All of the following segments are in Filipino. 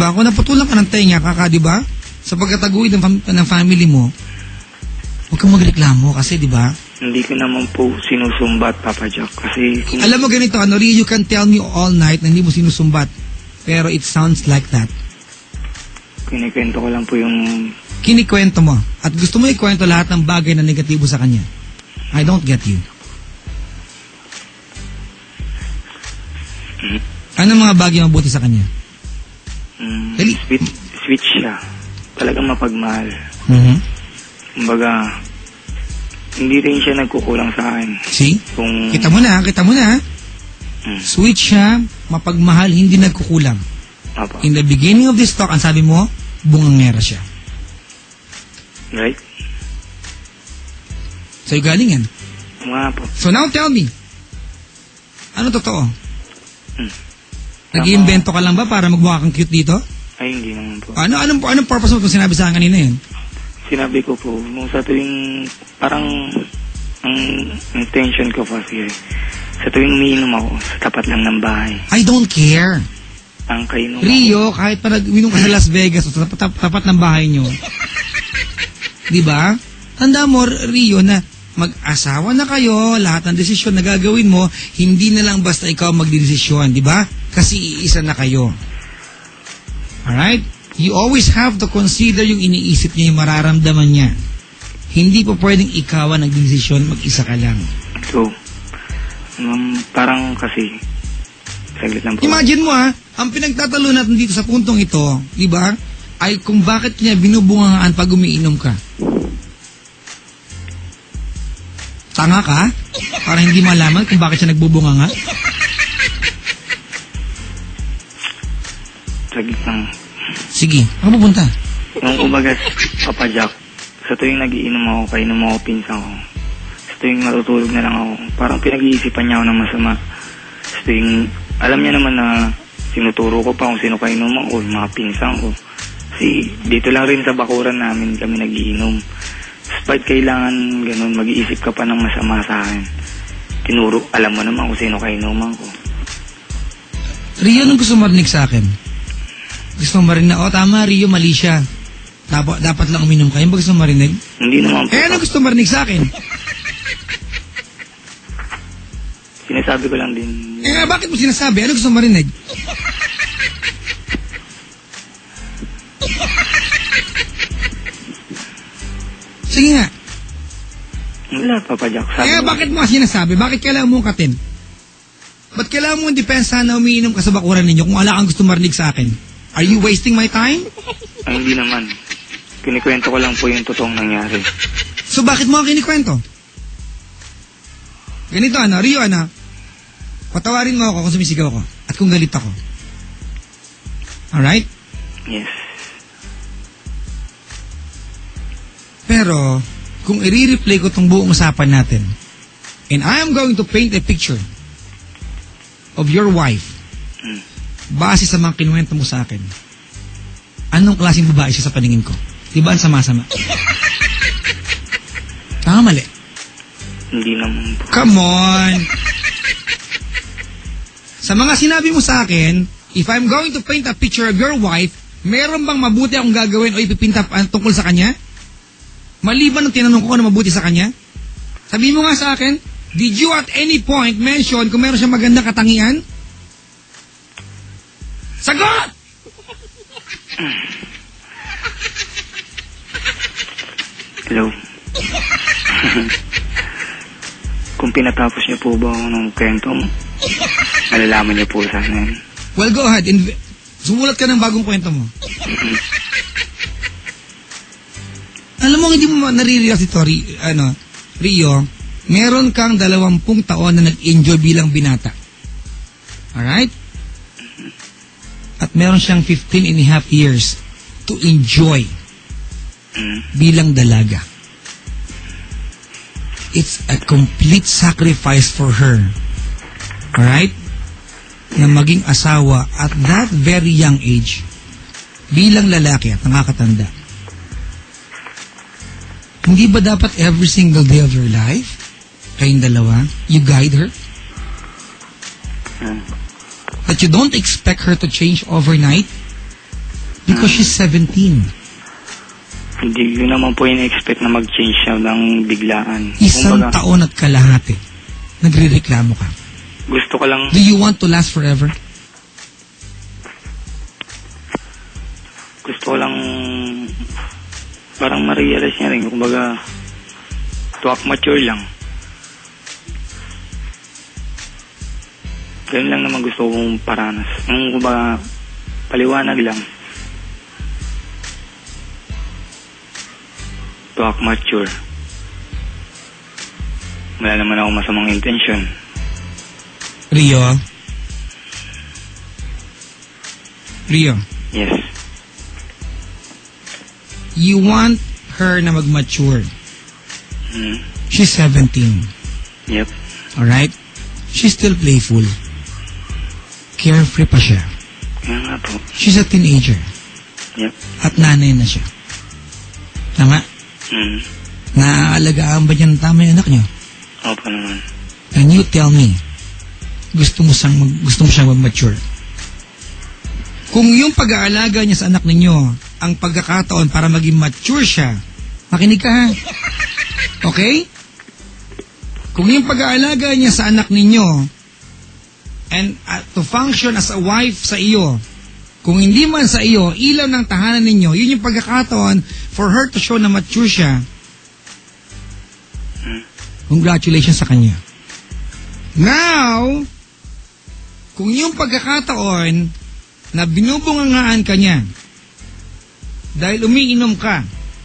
ba? Kung naputulan ka ng tenga, di ba? Sa pagkataguyod ng family mo, huwag kang magreklamo kasi, di ba? Hindi ko naman po sinusumbat, Papa Jack. Kasi... Alam mo ganito, Rio, you can tell me all night na hindi mo sinusumbat. Pero it sounds like that. Kinikwento ko lang po yung... Kinikwento mo. At gusto mo ikwento lahat ng bagay na negatibo sa kanya. I don't get you. Anong mga bagay mabuti sa kanya? Sweet siya. Talagang mapagmahal. Kumbaga, hindi rin siya nagkukulang sa akin. See? Kita mo na. Sweet siya, mapagmahal, hindi nagkukulang. Apa. In the beginning of this talk, ang sabi mo, bungangera siya. Right? Sa'yo galing yan. Nga po. So now tell me, ano totoo? Nag-iimbento ka lang ba para magmukha kang cute dito? Ay, hindi naman po. Anong purpose mo itong sinabi sa akin kanina yun? Sinabi ko po, nung sa tuwing, parang, ang intention ko po kasi, sa tuwing umiinom ako, sa tapat lang ng bahay. I don't care. Ang kainom Rio, kahit pa nag-uminom ka sa Las Vegas, sa tapat ng bahay nyo. Diba? Tanda mo, Rio, na mag-asawa na kayo, lahat ng desisyon na gagawin mo, hindi na lang basta ikaw magdidesisyon, diba? Kasi iisa na kayo. Alright? You always have to consider yung iniisip niya, yung mararamdaman niya. Hindi po pwedeng ikaw ang nagdesisyon, mag-isa ka lang. So, parang kasi, saglit lang po. Imagine mo ang pinagtatalo natin dito sa puntong ito, di ba, ay kung bakit niya binubungangaan pag umiinom ka. Tanga ka? Para hindi malaman kung bakit siya nagbubunganga? Saglit lang. Sige, ako pupunta. Nung umagas, Papa Jack, sa tuwing nagiinom ako, kainom ako, pinsan ko. Sa tuwing matutulog na lang ako, parang pinag-iisipan niya ako ng masama. Sa tuwing, alam niya naman na sinuturo ko pa kung sino kainom ako, mga pinsan ko. Kasi dito lang rin sa bakuran namin kami nagiinom. Despite kailangan ganun, mag-iisip ka pa ng masama sa akin. Tinuro, alam mo naman kung sino kainuman ko. Rio, anong gusto marinig sa akin? Gusto mo marinig na, tama, Rio, mali siya. Dapat lang uminom kayo. Ba gusto mo marinig? Hindi naman po. Ano gusto marinig sa akin? Sinasabi ko lang din. Bakit mo sinasabi? Ano gusto mo marinig? Sige nga. Wala, Papa Jack. Bakit mo sinasabi? Bakit kailangan mong katin? Ba't kailangan mong depensa na umiinom ka sa bakuran ninyo kung wala kang gusto marinig sa akin? Are you wasting my time? Ay, hindi naman. Kinikwento ko lang po yung totoong nangyari. So, bakit mo ang kinikwento? Ganito, Rio, patawarin mo ako kung sumisigaw ako at kung galit ako. Alright? Yes. Pero, kung i-replay ko itong buong usapan natin, and I am going to paint a picture of your wife, base sa mga kinuwento mo sa akin, anong klaseng babae siya sa paningin ko? Diba ang sama-sama? Tama, mali? Hindi naman po. Come on! Sa mga sinabi mo sa akin, if I'm going to paint a picture of your wife, meron bang mabuti akong gagawin o ipipinta tungkol sa kanya? Maliban ng tinanong ko na mabuti sa kanya? Sabihin mo nga sa akin, did you at any point mention kung meron siyang magandang katangian? Sagot! Hello? Kung pinatapos niyo po ba ako ng kwento mo, malalaman niyo po sana yun. Well, go ahead. Sumulat ka ng bagong kwento mo. Alam mo, hindi mo naririyak ito, Rio, meron kang 20 taon na nag-enjoy bilang binata. Alright? At meron siyang 15 and a half years to enjoy bilang dalaga. It's a complete sacrifice for her. Alright? Na maging asawa at that very young age bilang lalaki at nakakatanda. Hindi ba dapat every single day of your life, kayong dalawa, you guide her? That you don't expect her to change overnight? Because she's 17. Hindi ko naman po in-expect na mag-change siya ng biglaan. Isang Kumbaga, taon at kalahati. Nagre-reklamo ka. gusto ko lang, Do you want to last forever? gusto ko lang parang ma-realize niya rin. Kumbaga, to act mature lang. Ganun lang naman gusto kong paranas. Yung kumbaga, paliwanag lang. To act mature. Wala naman ako masamang intensyon. Rio? Yes. You want her na mag-mature. Hmm. She's 17. Yep. Alright? She's still playful. Carefree pa siya. Kaya nga po. She's a teenager. Yep. At nanay na siya. Tama? Hmm. Naaalagaan ba niya ng tama yung anak niyo? Opo naman. And you tell me, gusto mo siyang mag-mature. Kung yung pag-aalaga niya sa anak ninyo, ang pagkakataon para maging mature siya, makinig ka ha. Okay? Kung yung pag-aalaga niya sa anak ninyo, and to function as a wife sa iyo, kung hindi man sa iyo, ilaw ng tahanan ninyo, yun yung pagkakataon for her to show na mature siya. Congratulations sa kanya. Now, kung yung pagkakataon na binubungangaan ka niya dahil umiinom ka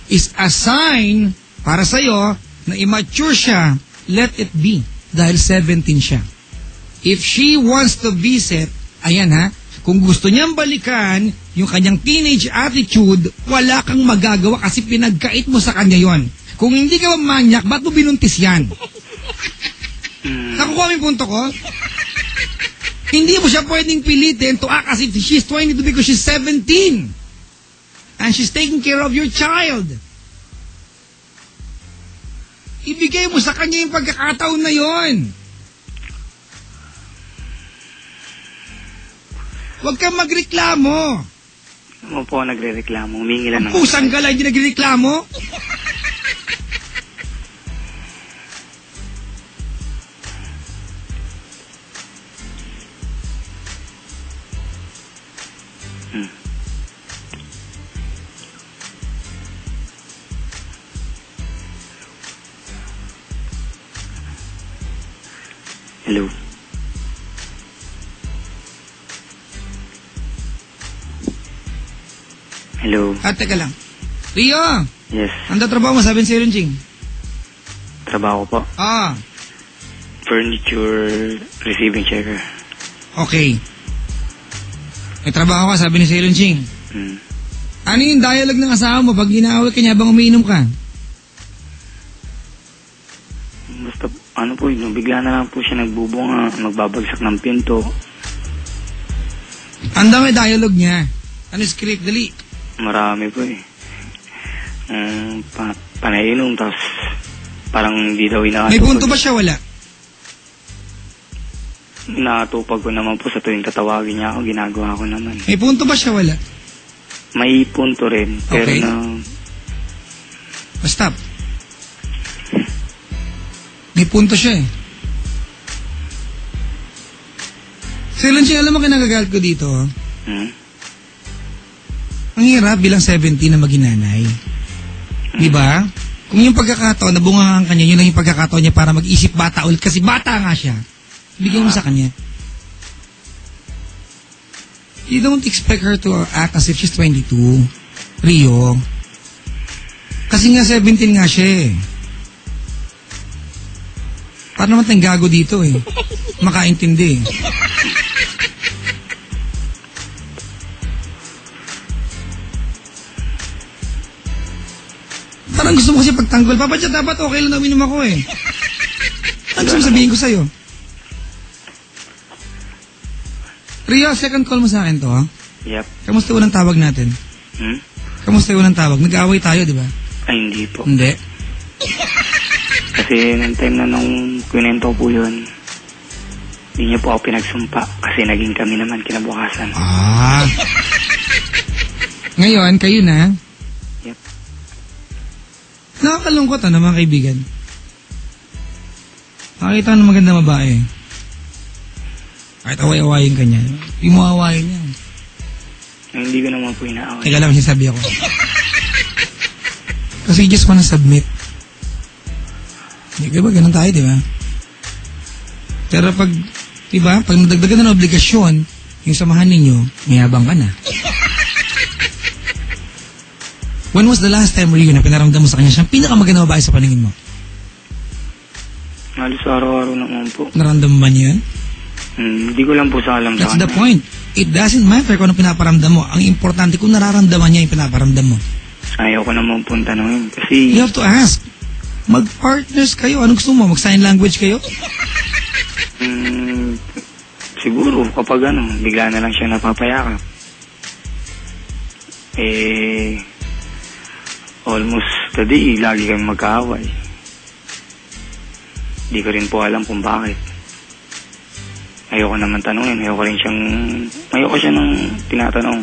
is a sign para sa'yo na immature siya, let it be. Dahil 17 siya. If she wants to visit, ayan ha, kung gusto niyang balikan yung kanyang teenage attitude, wala kang magagawa kasi pinagkait mo sa kanya yon. Kung hindi ka manyak, ba't mo binuntis yan? Nakukuha mo yung punto ko? Hindi mo siya pwedeng pilitin to act as if she's 22 because she's 17. And she's taking care of your child. Ibigay mo sa kanya yung pagkakataon na yon. Huwag kang magreklamo. Ano po nagre-reklamo? Humingi lang ng... Pusang gala, hindi nagreklamo. Hello. Hello. Teka lang. Rio, Yes. ang tatrabaho mo, sabi ni Sir Ching. Trabaho po. Furniture receiving checker. Okay. May trabaho ka, sabi ni Sir Ching. Ano yung dialogue ng asawa mo pag ginaaway ka niya habang umiinom ka? Basta, ano po yun, bigla na lang po siya nagbubunga, magbabagsak ng pinto. Ang dami dialogue niya. Ano script? Dali. Marami po eh. Panainom, tapos parang hindi daw inaatupag. May punto ba siya? Wala. Inaatupag ko naman po sa tuwing tatawagin niya ako, ginagawa ko naman. May punto ba siya? Wala. May punto rin, pero Okay. Stop. May punto siya eh. Sir Ching, alam mo kinagagalit ko dito? Ang hirap bilang 17 na maginanay. Di ba? Kung yung pagkakataon, nabungangan kanya, yun lang yung pagkakataon niya para mag-isip bata ulit. Kasi bata nga siya. Bigyan mo sa kanya. You don't expect her to act as if she's 22. Rio. Kasi nga 17 nga siya eh. Paano naman tayong gago dito eh? Makaintindi eh. Parang gusto mo kasi pagtanggol. Papa Chat, dapat okay lang na uminom ako eh. Ano gusto mo sabihin ko sa'yo? Rio, second call mo sa akin to, ha? Yep. Kamusta unang tawag natin? Kamusta unang tawag? Nag-aaway tayo, di ba? Ay, hindi po. Hindi. Kasi nung time na nung kwento po yun, hindi niya po ako pinagsumpa kasi naging kami naman kinabukasan. Ngayon, kayo na. Yep. Nakakalungkot mga kaibigan. Nakakita ng maganda babae. Kahit away-awayin ka niya. Hindi mo awayin niya. Hindi ko naman po inaaway. Teka lang, sinasabi ako. Kasi you just wanna submit. Di ba? Ganun tayo, di ba? Pero pag, di ba? Pag nadagdagan ng obligasyon, yung samahan ninyo, mayabang ka na. When was the last time, Rio, na pinaramdam mo sa kanya siyang pinakamaganda babae sa paningin mo? Halos araw-araw naman po. Naramdaman ba niya yun? Hindi ko lang po sa alam That's sa the kanya. point. It doesn't matter kung ano pinaparamdam mo. Ang importante kung nararamdaman niya yung pinaparamdam mo. Ayaw ko naman po tanongin. Kasi You have to ask. Mag-partners kayo. Anong gusto mo? Mag-sign language kayo? siguro kapag bigla na lang siya napapayakap. Almost today, lagi kami magkaaway. Di ko rin po alam kung bakit. Ayoko naman tanungin. Ayoko siya nang tinatanong.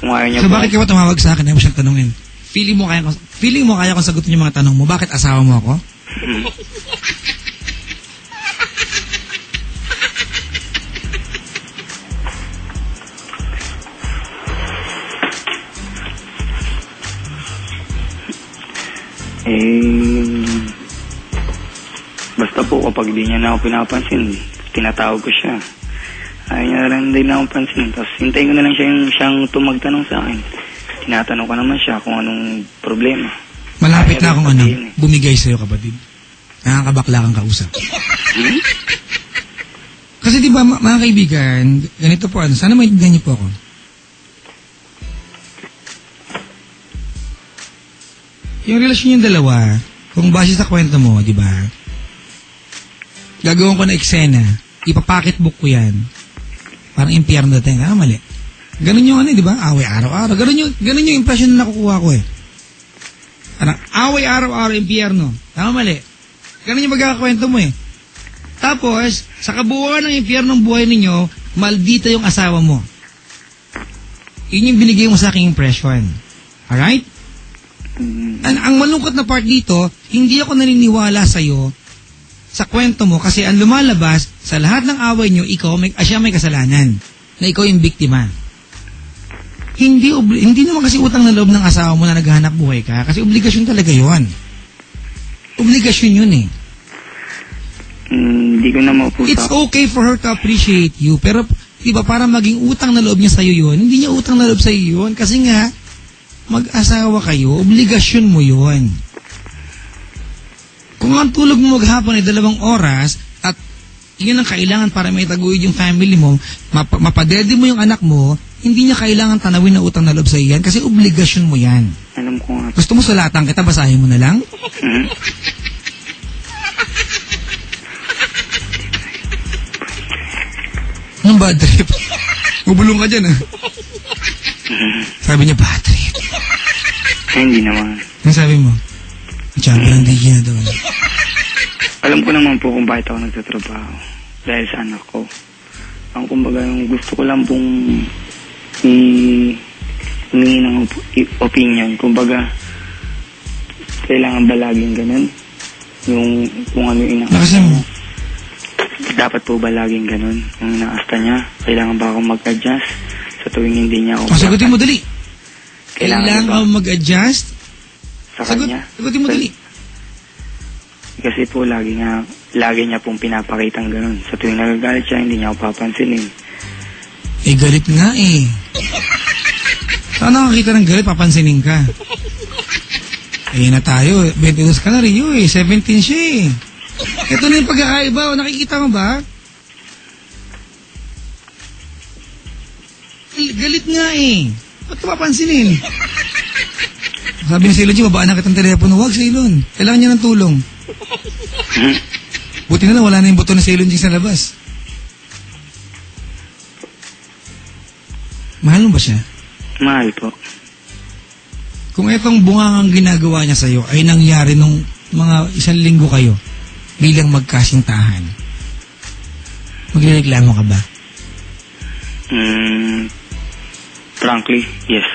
Kung ayaw niya So bakit ka ba tumawag sa akin? Ayaw mo siyang tanungin. Feeling mo kaya kong sagutin yung mga tanong mo. Bakit asawa mo ako? Basta po kapag di niya na ako pinapansin, tinatawag ko siya. Ayaw niya na lang din na akong pansin. Tapos hintayin ko na lang siyang tumagtanong sa akin. Tinatanong ko naman siya kung anong problema. Malapit na akong bumigay sa'yo, kapatid. Nakakabakla kang kausap. Kasi di ba, mga kaibigan, ganito po, sana maintindihan niyo po ako. Yung relasyon yung dalawa, kung base sa kwento mo, di ba, gagawin ko na eksena, ipapocketbook ko yan, parang impyerno dating, mali. Ganun yung di ba, away araw-araw, ganun yung impression na nakukuha ko Parang away araw-araw, impyerno, mali. Ganun yung magkakakwento mo Tapos, sa kabuuan ng impyernong buhay ninyo, maldita yung asawa mo. Yun yung binigay mo sa aking impression. Alright? Ang malungkot na part dito, hindi ako naniniwala sa'yo sa kwento mo kasi ang lumalabas sa lahat ng away nyo, siya may kasalanan na ikaw yung biktima. Hindi naman kasi utang na loob ng asawa mo na naghahanap buhay ka kasi obligasyon talaga yun. Obligasyon yun Hindi ko na maupusa. It's okay for her to appreciate you pero diba para maging utang na loob niya sa'yo yun, hindi niya utang na loob sa'yo yun kasi nga mag-asawa kayo, obligasyon mo yun. Kung ang tulog mo maghapon ay 2 oras at yun ang kailangan para may taguyod yung family mo, mapadede mo yung anak mo, hindi niya kailangan tanawin na utang na loob sa iyan kasi obligasyon mo yan. Alam ko nga. Gusto mo sulatan kita, basahin mo na lang? Anong bad trip? Bubulong ka dyan Sabi niya, bad trip. Hindi naman. Ano sabi mo? Champion ng DJ na doon. Alam ko naman po kung bakit ako nagtatrabaho. Dahil sa anak ko. Ang kumbaga, yung gusto ko lang pong humingi ng opinion. Kumbaga, kailangan ba laging ganun? Yung kung ano yung inaasta niya. Dapat po ba laging ganun? Yung inaasta niya, kailangan ba akong mag-adjust sa tuwing hindi niya ako... Sagutin mo dali. Kailangan ka mag-adjust? Sa kanya? Sagutin mo dali. Kasi po, lagi niya pong pinapakitang ganun. Sa tuwing nagagalit siya, hindi niya ako papansinin. Galit nga Saan nakakita ng galit, papansinin ka? Na tayo. 22 ka na rin 17 siya Ito na yung pagkakaiba. Nakikita mo ba? Galit nga Ba't ka papansinin? Sabi ni Silon, babaan na kitang telepono. Huwag, Silon. Kailangan niya ng tulong. Buti na lang, wala na yung buto na Silon sa labas. Mahal mo ba siya? Mahal po. Kung itong bungangang ginagawa niya sa'yo ay nangyari nung mga 1 linggo kayo bilang magkasintahan, magreklamo ka ba? Frankly, yes.